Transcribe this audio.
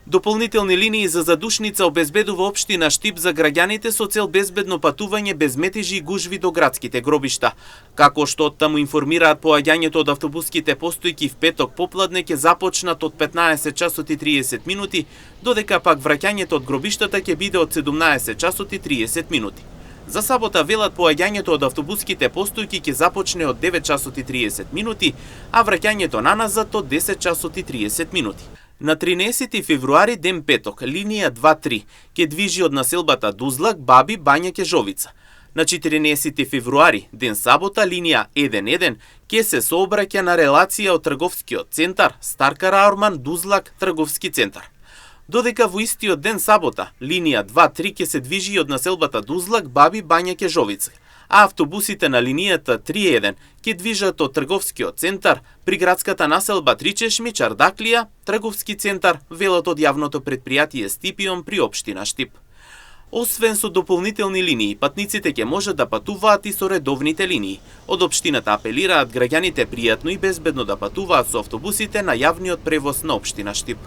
Дополнителни линии за задушница обезбедува општина Штип за граѓаните со цел безбедно патување без метежи и гужви до градските гробишта. Како што таму информираат, поаѓањето од автобуските постојки в петок попладне ќе започнат од 15 часот и 30 минути, додека пак враќањето од гробиштата ќе биде од 17 часот и 30 минути. За сабота велат поаѓањето од автобуските постојки ќе започне од 9 часот и 30 минути, а враќањето наназад од 10 часот и 30 минути. На 13 февруари, ден петок, линија 2-3 ќе движи од населбата Дузлак, Баби, Бања, Кежовица. На 14 февруари, ден сабота, линија 1-1 ќе се сообраќа на релација од трговскиот центар Стар Караорман, Дузлак, трговски центар. Додека во истиот ден сабота, линија 2-3 ќе се движи од населбата Дузлак, Баби, Бања, Кежовица, а автобусите на линијата 3-1 ќе движат од трговскиот центар при градската населба Тричешми, Чардаклија, трговски центар, велат од јавното претпријатие Стипион при општина Штип. Освен со дополнителни линии, патниците ќе можат да патуваат и со редовните линии. Од општината апелираат граѓаните пријатно и безбедно да патуваат со автобусите на јавниот превоз на општина Штип.